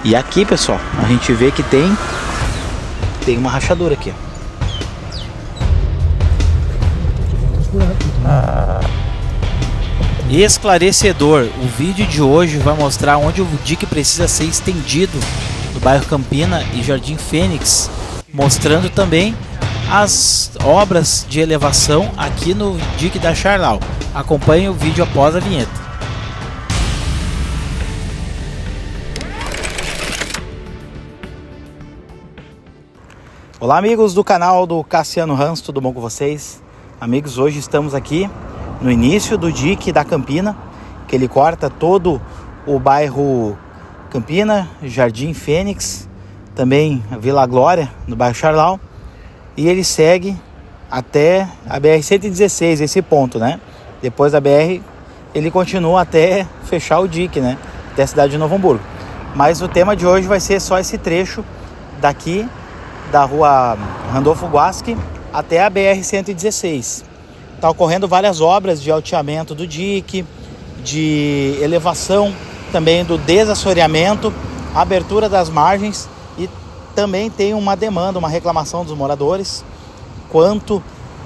E aqui, pessoal, a gente vê que tem uma rachadura aqui. Esclarecedor, o vídeo de hoje vai mostrar onde o dique precisa ser estendido no bairro Campina e Jardim Fênix, mostrando também as obras de elevação aqui no dique da Charlau. Acompanhe o vídeo após a vinheta. Olá, amigos do canal do Cassiano Hans, tudo bom com vocês? Amigos, hoje estamos aqui no início do dique da Campina, que ele corta todo o bairro Campina, Jardim Fênix, também a Vila Glória, no bairro Charlau, e ele segue até a BR-116, esse ponto, né? Depois da BR, ele continua até fechar o dique, né? Até a cidade de Novo Hamburgo. Mas o tema de hoje vai ser só esse trecho daqui, da rua Randolfo Guasque até a BR-116. Está ocorrendo várias obras de alteamento do dique, de elevação, também do desassoreamento, abertura das margens, e também tem uma demanda, uma reclamação dos moradores quanto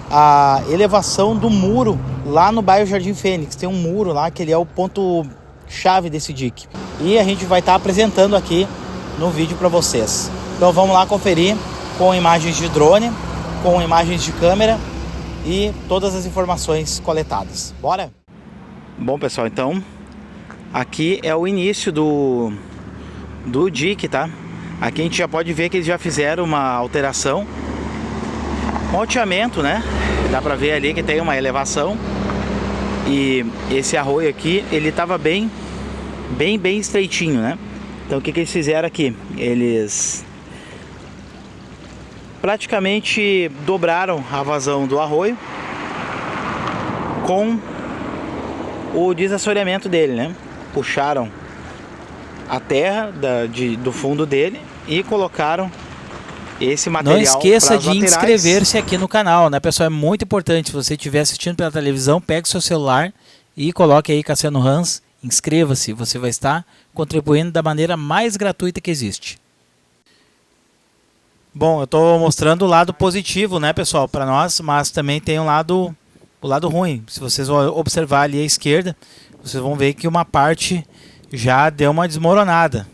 à elevação do muro lá no bairro Jardim Fênix. Tem um muro lá que ele é o ponto chave desse dique. E a gente vai estar apresentando aqui no vídeo para vocês. Então vamos lá conferir com imagens de drone, com imagens de câmera e todas as informações coletadas. Bora? Bom, pessoal, então aqui é o início do dique, tá? Aqui a gente já pode ver que eles já fizeram uma alteração, um alteamento, né? Dá pra ver ali que tem uma elevação. E esse arroio aqui, ele tava bem estreitinho, né? Então o que eles fizeram aqui? Eles praticamente dobraram a vazão do arroio com o desassoreamento dele, né? Puxaram a terra do fundo dele e colocaram esse material. Não esqueça de inscrever-se aqui no canal, né, pessoal? É muito importante. Se você estiver assistindo pela televisão, pegue seu celular e coloque aí Cassiano Hans, inscreva-se. Você vai estar contribuindo da maneira mais gratuita que existe. Bom, eu estou mostrando o lado positivo, né, pessoal, para nós, mas também tem o lado ruim. Se vocês observar ali à esquerda, vocês vão ver que uma parte já deu uma desmoronada.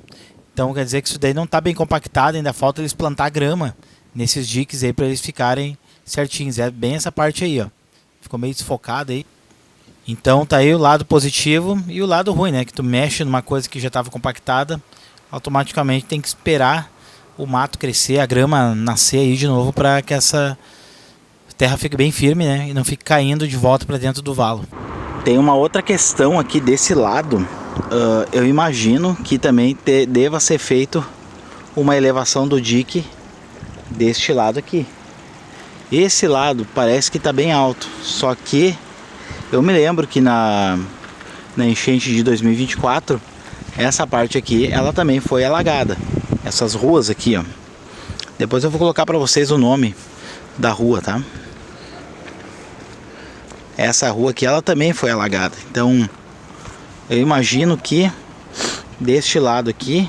Então quer dizer que isso daí não está bem compactado, ainda falta eles plantar grama nesses diques aí para eles ficarem certinhos. É bem essa parte aí, ó. Ficou meio desfocado aí. Então tá aí o lado positivo e o lado ruim, né? Que tu mexe numa coisa que já estava compactada, automaticamente tem que esperar o mato crescer, a grama nascer aí de novo para que essa terra fique bem firme, né? E não fique caindo de volta para dentro do valo. Tem uma outra questão aqui desse lado. Eu imagino que também deva ser feito uma elevação do dique deste lado aqui. Esse lado parece que está bem alto, só que eu me lembro que na enchente de 2024, essa parte aqui ela também foi alagada. Essas ruas aqui, ó. Depois eu vou colocar para vocês o nome da rua, tá? Essa rua aqui ela também foi alagada. Então eu imagino que deste lado aqui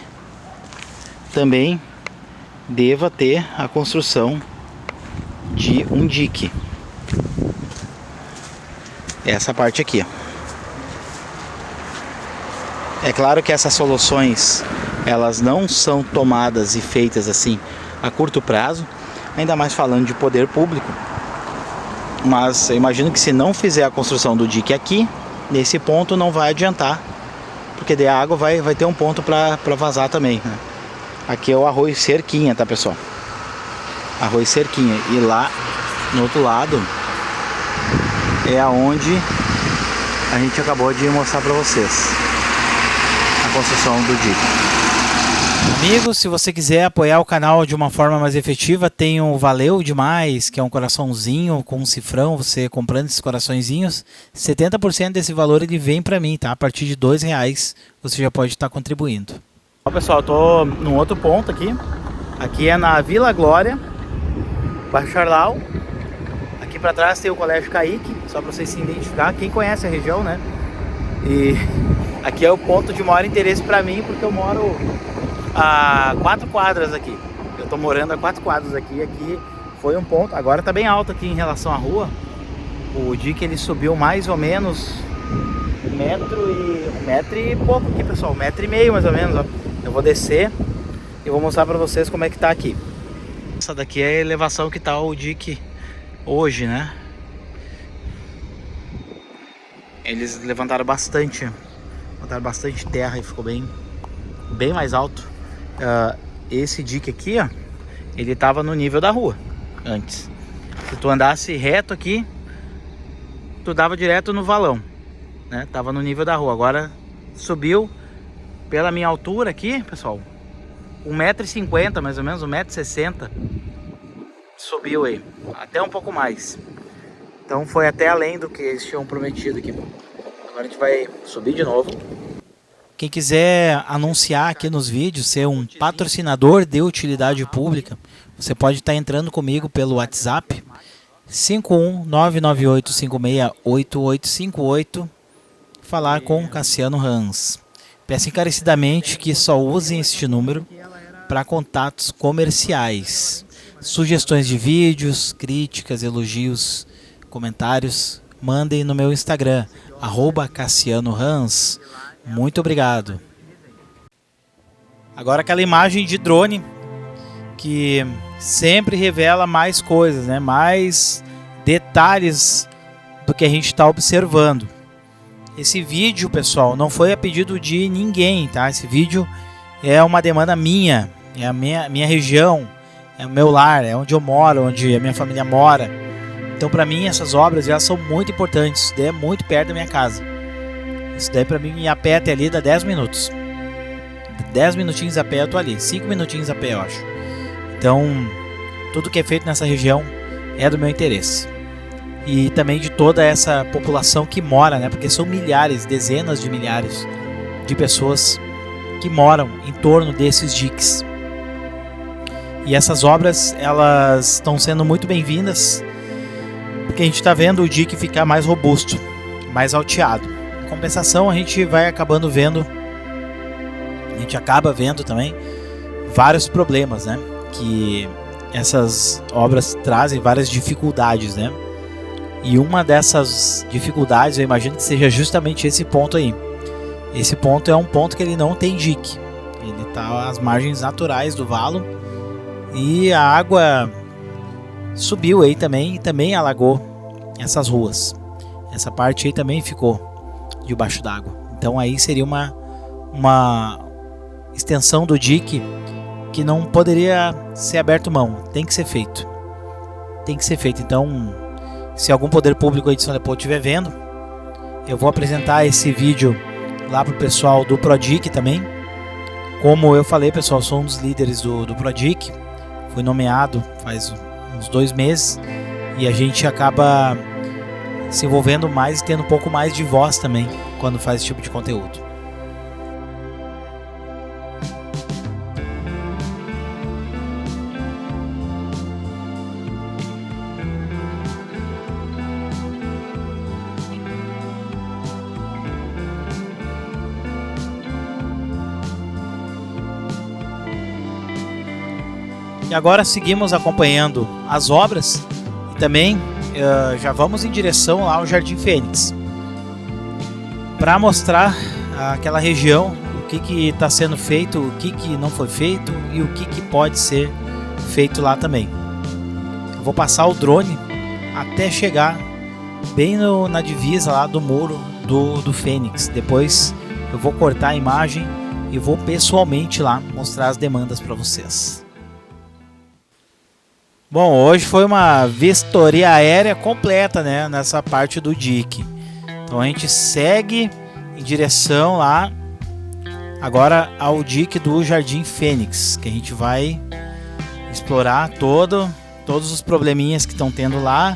também deva ter a construção de um dique. Essa parte aqui, ó. É claro que essas soluções elas não são tomadas e feitas assim a curto prazo, ainda mais falando de poder público. Mas eu imagino que se não fizer a construção do dique aqui, nesse ponto não vai adiantar, porque daí a água vai ter um ponto para vazar também, né? Aqui é o arroio Cerquinha, tá, pessoal? Arroio Cerquinha. E lá no outro lado é aonde a gente acabou de mostrar para vocês a construção do dique. Amigos, se você quiser apoiar o canal de uma forma mais efetiva, tem o Valeu Demais, que é um coraçãozinho com um cifrão. Você comprando esses coraçõezinhos, 70% desse valor ele vem para mim, tá? A partir de R$2 você já pode estar contribuindo. Ó, pessoal, eu tô num outro ponto aqui. Aqui é na Vila Glória, bairro Charlau. Aqui para trás tem o Colégio Caique, só para vocês se identificar. Quem conhece a região, né? E aqui é o ponto de maior interesse para mim, porque eu moro a 4 quadras aqui. Eu tô morando a 4 quadras aqui. Aqui foi um ponto. Agora tá bem alto aqui em relação à rua. O dique ele subiu mais ou menos um metro e pouco aqui, pessoal. 1,5 m mais ou menos, ó. Eu vou descer e vou mostrar pra vocês como é que tá aqui. Essa daqui é a elevação que tá o dique hoje, né? Eles levantaram bastante terra e ficou bem mais alto. Esse dique aqui, ó, ele tava no nível da rua antes. Se tu andasse reto aqui, tu dava direto no valão, né? Tava no nível da rua. Agora subiu pela minha altura aqui, pessoal, 1,50 m mais ou menos, 1,60 m. Subiu aí, até um pouco mais. Então foi até além do que eles tinham prometido aqui. Agora a gente vai subir de novo. Quem quiser anunciar aqui nos vídeos, ser um patrocinador de utilidade pública, você pode estar entrando comigo pelo WhatsApp 51998568858, falar com Cassiano Hans. Peço encarecidamente que só usem este número para contatos comerciais. Sugestões de vídeos, críticas, elogios, comentários, mandem no meu Instagram, @CassianoHans. Muito obrigado. Agora aquela imagem de drone que sempre revela mais coisas, né? Mais detalhes do que a gente está observando. Esse vídeo, pessoal, não foi a pedido de ninguém, tá? Esse vídeo é uma demanda minha, é a minha região, é o meu lar, é onde eu moro, onde a minha família mora. Então, para mim, essas obras já são muito importantes. Isso daí é muito perto da minha casa. Isso daí, para mim, a pé até ali dá 10 minutos. 10 minutinhos a pé eu tô ali. 5 minutinhos a pé, eu acho. Então, tudo que é feito nessa região é do meu interesse. E também de toda essa população que mora, né? Porque são milhares, dezenas de milhares de pessoas que moram em torno desses diques. E essas obras, elas estão sendo muito bem-vindas, porque a gente está vendo o dique ficar mais robusto, mais alteado. Em compensação, a gente acaba vendo também vários problemas, né? Que essas obras trazem várias dificuldades, né? E uma dessas dificuldades, eu imagino que seja justamente esse ponto aí. Esse ponto é um ponto que ele não tem dique. Ele está às margens naturais do valo e a água subiu aí também e também alagou essas ruas. Essa parte aí também ficou debaixo d'água. Então aí seria uma extensão do dique que não poderia ser aberto mão. Tem que ser feito. Tem que ser feito. Então, se algum poder público aí de São Leopoldo estiver vendo, eu vou apresentar esse vídeo lá pro pessoal do Prodic também. Como eu falei, pessoal, sou um dos líderes do Prodic. Fui nomeado faz uns 2 meses e a gente acaba se envolvendo mais e tendo um pouco mais de voz também quando faz esse tipo de conteúdo. E agora seguimos acompanhando as obras e também já vamos em direção lá ao Jardim Fênix para mostrar aquela região, o que está sendo feito, o que não foi feito e o que pode ser feito lá também. Eu vou passar o drone até chegar bem na divisa lá do muro do Fênix. Depois eu vou cortar a imagem e vou pessoalmente lá mostrar as demandas para vocês. Bom, hoje foi uma vistoria aérea completa, né, nessa parte do dique. Então a gente segue em direção lá agora ao dique do Jardim Fênix, que a gente vai explorar todos os probleminhas que estão tendo lá.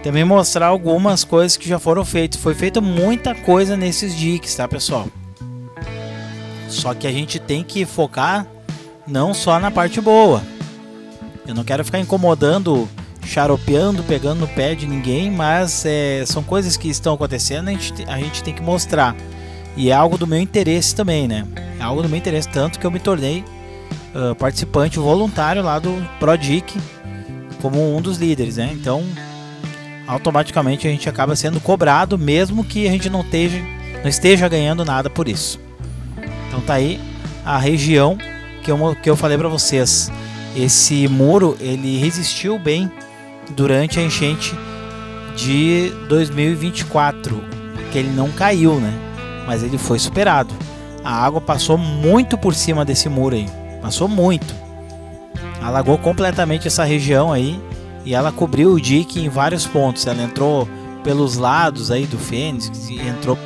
Também mostrar algumas coisas que já foram feitas. Foi feita muita coisa nesses diques, tá, pessoal? Só que a gente tem que focar não só na parte boa. Eu não quero ficar incomodando, xaropeando, pegando no pé de ninguém, mas são coisas que estão acontecendo, a gente tem que mostrar. E é algo do meu interesse também, né? É algo do meu interesse, tanto que eu me tornei participante voluntário lá do ProDIC como um dos líderes, né? Então, automaticamente a gente acaba sendo cobrado, mesmo que a gente não esteja ganhando nada por isso. Então tá aí a região que eu falei para vocês. Esse muro, ele resistiu bem durante a enchente de 2024, que ele não caiu, né? Mas ele foi superado. A água passou muito por cima desse muro aí. Passou muito. Alagou completamente essa região aí. E ela cobriu o dique em vários pontos. Ela entrou pelos lados aí do Fênix. E entrou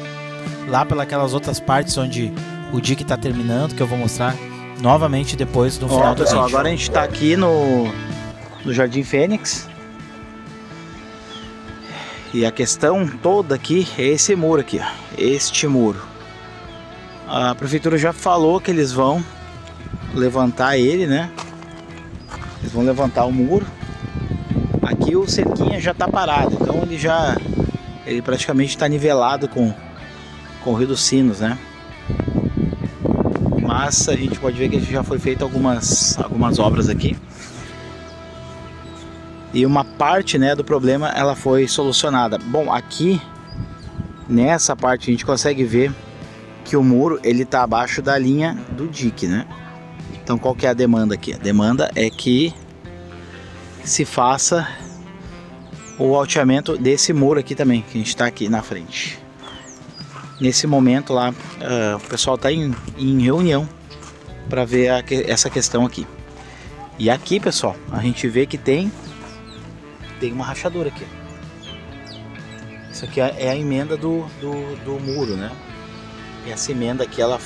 lá pelas outras partes onde o dique está terminando. Que eu vou mostrar novamente depois no final do vídeo. Agora a gente está aqui no Jardim Fênix. E a questão toda aqui é esse muro aqui, ó, este muro. A prefeitura já falou que eles vão levantar ele, né? Eles vão levantar o muro. Aqui o cerquinha já está parado, então ele praticamente está nivelado com o Rio dos Sinos, né? Mas a gente pode ver que já foi feito algumas obras aqui. E uma parte, né, do problema ela foi solucionada. Bom, aqui nessa parte a gente consegue ver que o muro ele está abaixo da linha do dique, né? Então qual que é a demanda aqui? A demanda é que se faça o alteamento desse muro aqui também, que a gente está aqui na frente. Nesse momento lá, o pessoal está em reunião para ver essa questão aqui. E aqui, pessoal, a gente vê que tem uma rachadura aqui. Isso aqui é a emenda do muro, né? E essa emenda aqui ela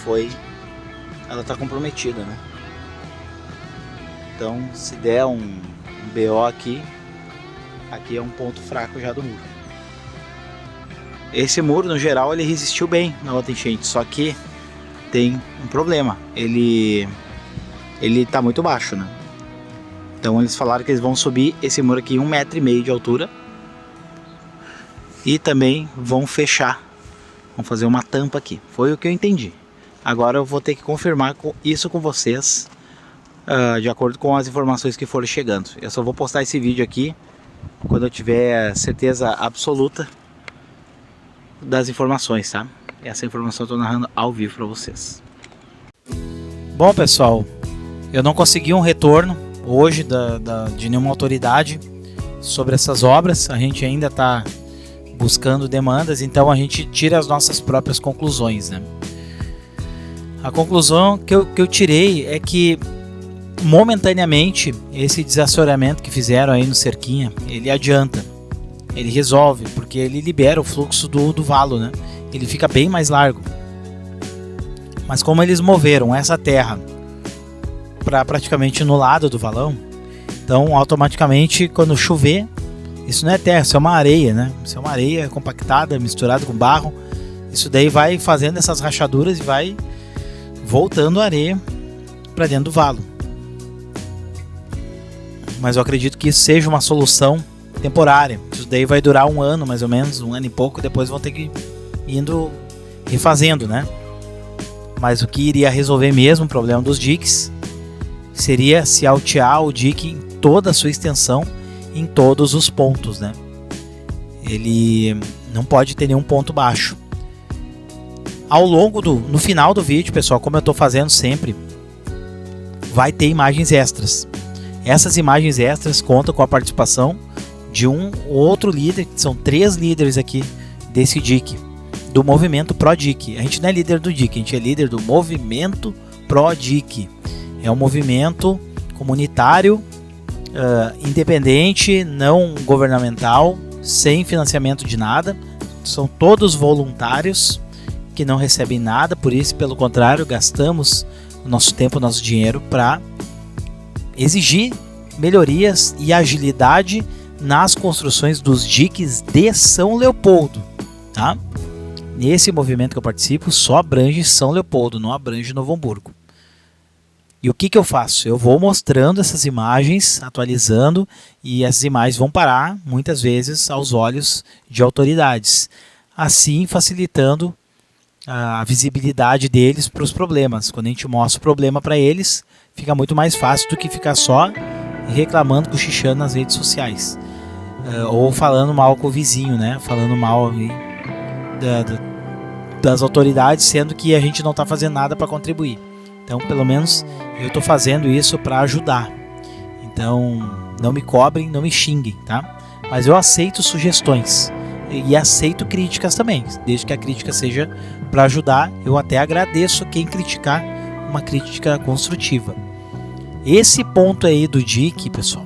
tá comprometida, né? Então se der um BO aqui é um ponto fraco já do muro. Esse muro no geral ele resistiu bem na outra enchente, só que tem um problema, ele tá muito baixo, né? Então eles falaram que eles vão subir esse muro aqui 1,5 m de altura. E também vão fechar. Vão fazer uma tampa aqui. Foi o que eu entendi. Agora eu vou ter que confirmar isso com vocês. De acordo com as informações que foram chegando. Eu só vou postar esse vídeo aqui quando eu tiver certeza absoluta das informações, tá? Essa informação eu estou narrando ao vivo para vocês. Bom, pessoal, eu não consegui um retorno hoje de nenhuma autoridade sobre essas obras. A gente ainda está buscando demandas, então a gente tira as nossas próprias conclusões, né? A conclusão que eu tirei é que momentaneamente esse desassoreamento que fizeram aí no cerquinha, ele adianta, ele resolve, porque ele libera o fluxo do valo, né? Ele fica bem mais largo. Mas como eles moveram essa terra para praticamente no lado do valão, então automaticamente quando chover, isso não é terra, isso é uma areia, né? Isso é uma areia compactada, misturada com barro. Isso daí vai fazendo essas rachaduras e vai voltando a areia para dentro do valo. Mas eu acredito que isso seja uma solução temporária. Isso daí vai durar 1 ano mais ou menos, 1 ano e pouco, depois vão ter que ir indo refazendo, né? Mas o que iria resolver mesmo o problema dos diques seria se altear o dique em toda a sua extensão, em todos os pontos, né? Ele não pode ter nenhum ponto baixo. No final do vídeo, pessoal, como eu estou fazendo sempre, vai ter imagens extras. Essas imagens extras contam com a participação de um outro líder, que são 3 líderes aqui desse dique, do movimento ProDIC. A gente não é líder do dique, a gente é líder do movimento ProDIC. É um movimento comunitário, independente, não governamental, sem financiamento de nada. São todos voluntários que não recebem nada, por isso, pelo contrário, gastamos o nosso tempo, o nosso dinheiro para exigir melhorias e agilidade nas construções dos diques de São Leopoldo, tá? Nesse movimento que eu participo só abrange São Leopoldo, não abrange Novo Hamburgo. E o que eu faço? Eu vou mostrando essas imagens, atualizando, e essas imagens vão parar muitas vezes aos olhos de autoridades, assim facilitando a visibilidade deles para os problemas. Quando a gente mostra o problema para eles, fica muito mais fácil do que ficar só reclamando, cochichando nas redes sociais. Ou falando mal com o vizinho, né? Falando mal aí das autoridades, sendo que a gente não está fazendo nada para contribuir. Então, pelo menos, eu estou fazendo isso para ajudar. Então, não me cobrem, não me xinguem, tá? Mas eu aceito sugestões e aceito críticas também, desde que a crítica seja para ajudar. Eu até agradeço quem criticar, uma crítica construtiva. Esse ponto aí do dique, pessoal,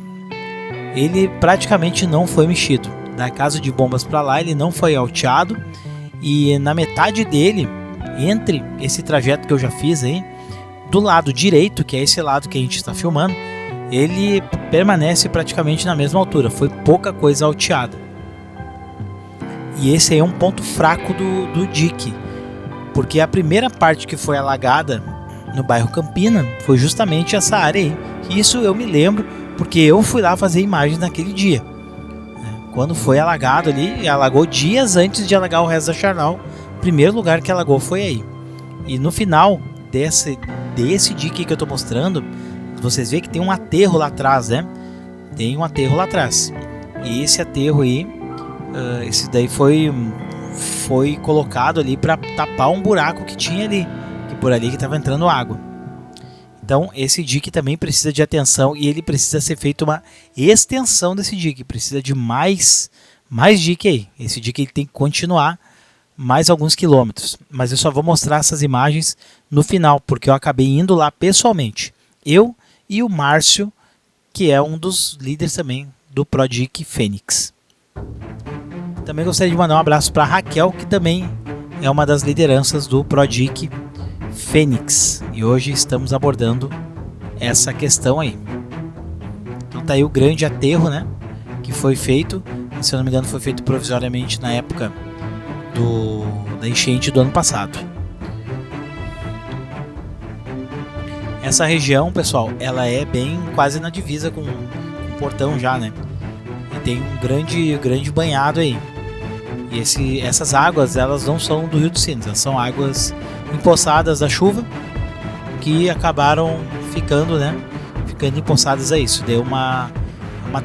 ele praticamente não foi mexido. Da casa de bombas para lá, ele não foi alteado, e na metade dele, entre esse trajeto que eu já fiz aí, do lado direito, que é esse lado que a gente está filmando, ele permanece praticamente na mesma altura. Foi pouca coisa alteada. E esse aí é um ponto fraco do dique, porque a primeira parte que foi alagada no bairro Campina foi justamente essa área aí. Isso eu me lembro, porque eu fui lá fazer imagens naquele dia. Quando foi alagado ali, alagou dias antes de alagar o resto da Charnal. O primeiro lugar que alagou foi aí. E no final desse dique que eu estou mostrando, vocês veem que tem um aterro lá atrás, né? Tem um aterro lá atrás. E esse aterro aí, esse daí foi colocado ali para tapar um buraco que tinha ali, que por ali que estava entrando água. Então esse dique também precisa de atenção, e ele precisa ser feito uma extensão desse dique. Precisa de mais dique aí. Esse dique ele tem que continuar mais alguns quilômetros. Mas eu só vou mostrar essas imagens no final, porque eu acabei indo lá pessoalmente. Eu e o Márcio, que é um dos líderes também do Prodic Fênix. Também gostaria de mandar um abraço para a Raquel, que também é uma das lideranças do Prodic Fênix. E hoje estamos abordando essa questão aí. Então tá aí o grande aterro, né, que foi feito. Se eu não me engano, foi feito provisoriamente na época da enchente do ano passado. Essa região, pessoal, ela é bem quase na divisa com o Portão já, né? E tem um grande banhado aí. E essas águas, elas não são do Rio dos Sinos, elas são águas empoçadas da chuva que acabaram ficando empoçadas a isso. Deu uma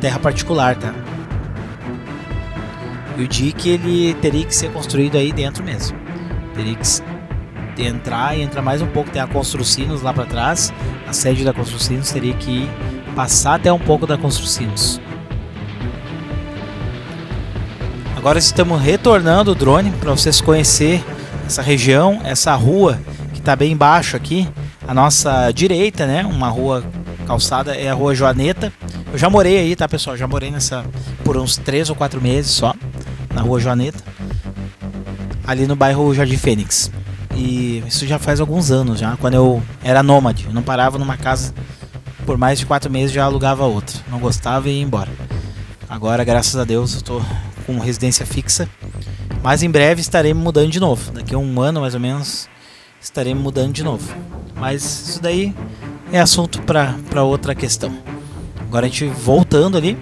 terra particular, tá? E o dique, ele teria que ser construído aí dentro mesmo. Teria que entrar mais um pouco. Tem a Construcinos lá para trás. A sede da Construcinos teria que passar até um pouco da Construcinos. Agora estamos retornando o drone para vocês conhecer essa região, essa rua que está bem embaixo aqui, à nossa direita, né? Uma rua calçada, é a Rua Joaneta. Eu já morei aí, tá, pessoal? Já morei por uns 3 ou 4 meses só, na Rua Joaneta, ali no bairro Jardim Fênix. E isso já faz alguns anos já, quando eu era nômade. Eu não parava numa casa por mais de 4 meses, já alugava outra. Não gostava e ia embora. Agora, graças a Deus, eu estou com residência fixa. Mas em breve estarei mudando de novo. Daqui a um ano, mais ou menos, estarei mudando de novo. Mas isso daí é assunto para outra questão. Agora a gente voltando ali.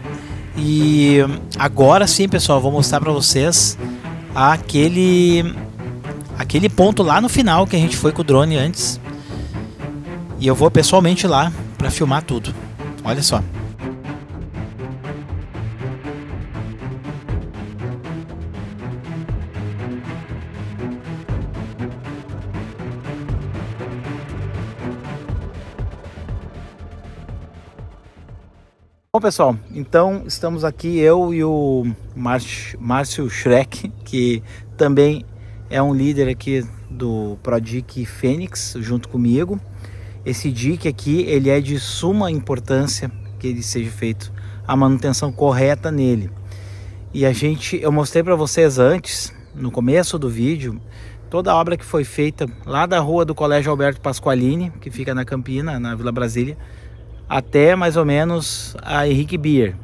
E agora sim, pessoal, vou mostrar para vocês aquele ponto lá no final que a gente foi com o drone antes. E eu vou pessoalmente lá para filmar tudo. Olha só. Bom, pessoal, então estamos aqui, eu e o Márcio Schreck, que também é um líder aqui do Prodic Fênix, junto comigo. Esse dique aqui, ele é de suma importância que ele seja feito a manutenção correta nele. E eu mostrei para vocês antes, no começo do vídeo, toda a obra que foi feita lá da rua do Colégio Alberto Pasqualini, que fica na Campina, na Vila Brasília, até mais ou menos a Henrique Bier.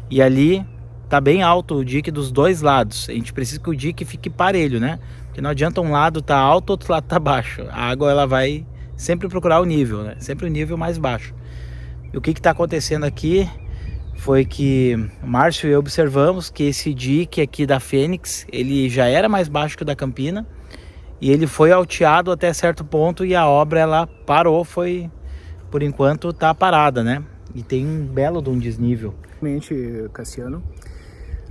E ali tá bem alto o dique dos dois lados. A gente precisa que o dique fique parelho, né? Porque não adianta um lado tá alto, outro lado tá baixo. A água, ela vai sempre procurar o nível, né? Sempre o nível mais baixo. E o que tá acontecendo aqui foi que o Márcio e eu observamos que esse dique aqui da Fênix, ele já era mais baixo que o da Campina. e ele foi alteado até certo ponto e a obra ela parou, por enquanto tá parada, né? E tem um belo de um desnível. Realmente, Cassiano,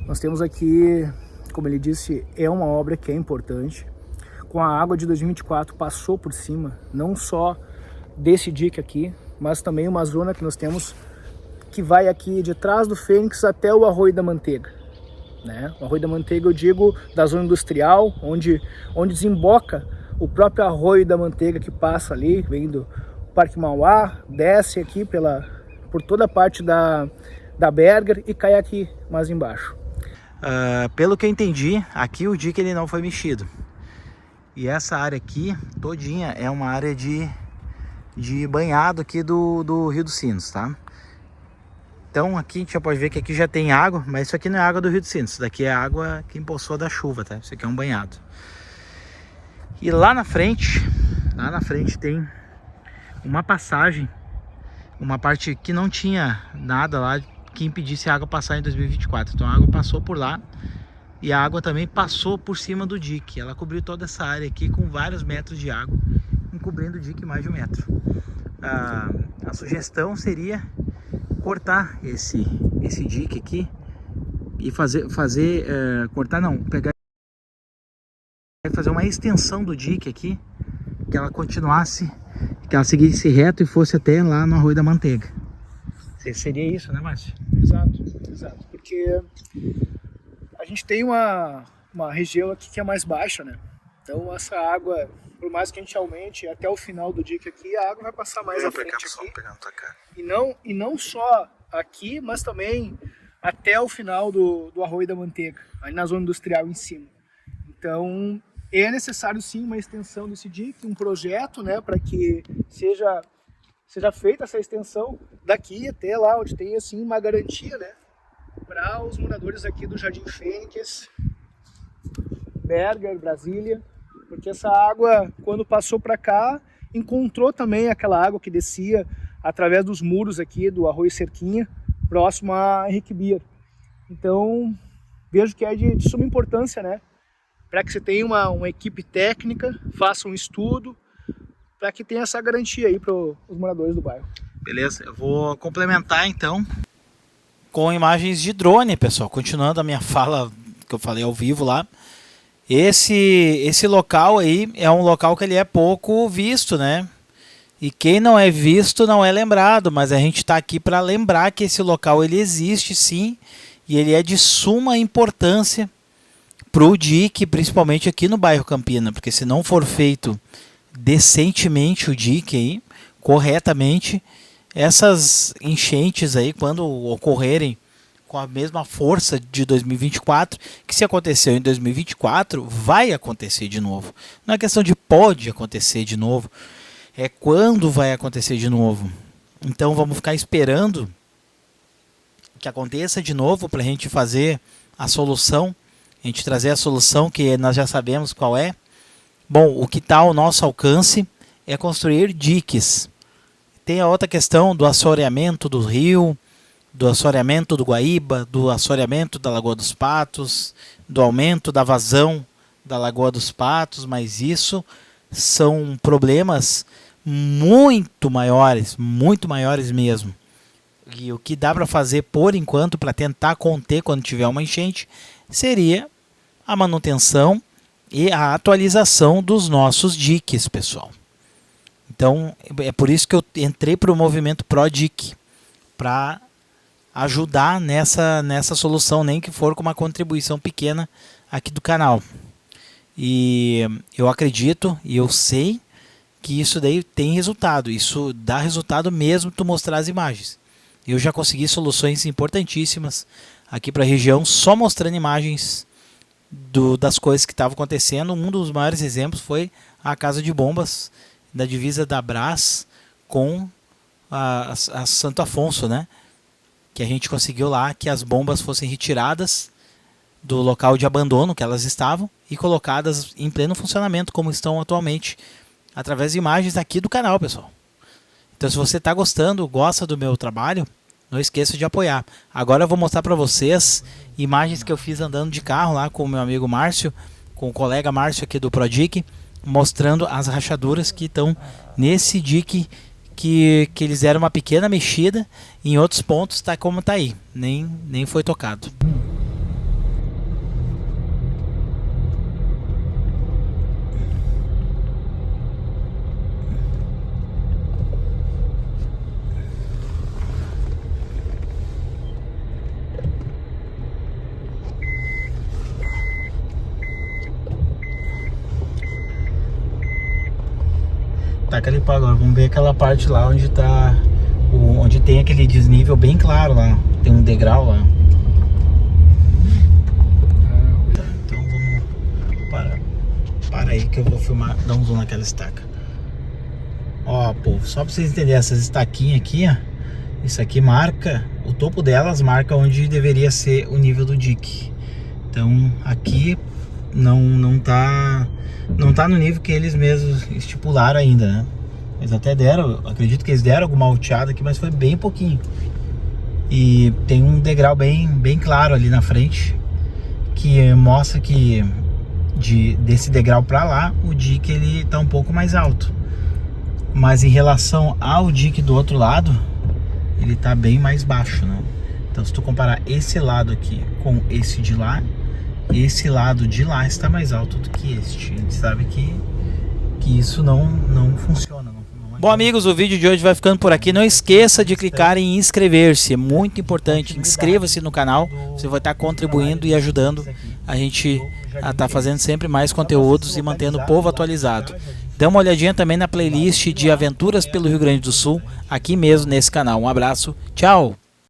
nós temos aqui, como ele disse, é uma obra que é importante. Com a água de 2024 passou por cima, não só desse dique aqui, mas também uma zona que nós temos que vai aqui de trás do Fênix até o Arroio da Manteiga, né? O Arroio da Manteiga eu digo da zona industrial, onde desemboca o próprio Arroio da Manteiga que passa ali, vem do Parque Mauá, desce aqui por toda a parte da Berger e cai aqui mais embaixo. Pelo que eu entendi, aqui o dique ele não foi mexido. E essa área aqui, todinha, é uma área de banhado aqui do Rio dos Sinos, tá? Então aqui a gente já pode ver que aqui já tem água, mas isso aqui não é água do Rio dos Sinos. Isso daqui é água que empoçou da chuva, tá? Isso aqui é um banhado. E lá na frente tem uma passagem, uma parte que não tinha nada lá que impedisse a água passar em 2024. Então a água passou por lá e a água também passou por cima do dique. Ela cobriu toda essa área aqui com vários metros de água, encobrindo o dique mais de 1 metro. A sugestão seria cortar esse dique aqui e pegar e fazer uma extensão do dique aqui, que ela continuasse, que ela seguisse reto e fosse até lá no Arroio da Manteiga. Seria isso, né, Márcio? Exato, porque a gente tem uma região aqui que é mais baixa, né? Então essa água, por mais que a gente aumente até o final do dique aqui, a água vai passar mais à frente aqui. E não só aqui, mas também até o final do Arroio da Manteiga, aí na zona industrial em cima. Então é necessário sim uma extensão desse dique, um projeto, né, para que seja feita essa extensão daqui até lá, onde tem assim uma garantia, né, para os moradores aqui do Jardim Fênix, Berger, Brasília, porque essa água, quando passou para cá, encontrou também aquela água que descia através dos muros aqui do Arroio Cerquinha, próximo a Henrique Bier. Então, vejo que é de suma importância, né, para que você tenha uma equipe técnica, faça um estudo, para que tenha essa garantia aí para os moradores do bairro. Beleza, eu vou complementar então com imagens de drone, pessoal. Continuando a minha fala que eu falei ao vivo lá. Esse local aí é um local que ele é pouco visto, né? E quem não é visto não é lembrado, mas a gente está aqui para lembrar que esse local ele existe sim, e ele é de suma importância para o dique, principalmente aqui no bairro Campina, porque se não for feito decentemente o dique aí, corretamente, essas enchentes aí, quando ocorrerem com a mesma força de 2024, que se aconteceu em 2024, vai acontecer de novo. Não é questão de pode acontecer de novo, é quando vai acontecer de novo. Então vamos ficar esperando que aconteça de novo para a gente fazer a solução, a gente trazer a solução que nós já sabemos qual é. Bom, o que está ao nosso alcance é construir diques. Tem a outra questão do assoreamento do rio, do assoreamento do Guaíba, do assoreamento da Lagoa dos Patos, do aumento da vazão da Lagoa dos Patos, mas isso são problemas muito maiores mesmo. E o que dá para fazer por enquanto para tentar conter quando tiver uma enchente seria a manutenção e a atualização dos nossos diques, pessoal. Então é por isso que eu entrei para o movimento ProDique, para ajudar nessa solução, nem que for com uma contribuição pequena aqui do canal. E eu acredito e eu sei que isso daí tem resultado. Isso dá resultado mesmo tu mostrar as imagens. Eu já consegui soluções importantíssimas aqui para a região só mostrando imagens das coisas que estavam acontecendo. Um dos maiores exemplos foi a casa de bombas da divisa da Brás com a Santo Afonso, né? Que a gente conseguiu lá que as bombas fossem retiradas do local de abandono que elas estavam e colocadas em pleno funcionamento como estão atualmente, através de imagens aqui do canal, pessoal. Então se você está gostando, gosta do meu trabalho, não esqueça de apoiar. Agora eu vou mostrar para vocês imagens que eu fiz andando de carro lá com o meu amigo Márcio, com o colega Márcio aqui do ProDique, mostrando as rachaduras que estão nesse dique que eles deram uma pequena mexida. Em outros pontos tá como tá aí, nem foi tocado. Taca ali para agora, vamos ver aquela parte lá onde tá onde tem aquele desnível bem claro lá, tem um degrau lá. Então vamos para aí que eu vou filmar, dar um zoom naquela estaca. Ó, povo, só para vocês entenderem, essas estaquinhas aqui, ó, isso aqui marca, o topo delas marca onde deveria ser o nível do dique. Então aqui não tá no nível que eles mesmos estipularam ainda, né? Eles até deram, acredito que eles deram alguma alteada aqui, mas foi bem pouquinho. E tem um degrau bem claro ali na frente, que mostra que desse degrau para lá, o dique ele tá um pouco mais alto. Mas em relação ao dique do outro lado, ele tá bem mais baixo, né? Então se tu comparar esse lado aqui com esse de lá, esse lado de lá está mais alto do que este. A gente sabe que isso não funciona. Bom, amigos, o vídeo de hoje vai ficando por aqui. Não esqueça de clicar em inscrever-se, é muito importante. Inscreva-se no canal, você vai estar contribuindo e ajudando a gente a estar fazendo sempre mais conteúdos e mantendo o povo atualizado. Dê uma olhadinha também na playlist de Aventuras pelo Rio Grande do Sul, aqui mesmo nesse canal. Um abraço, tchau!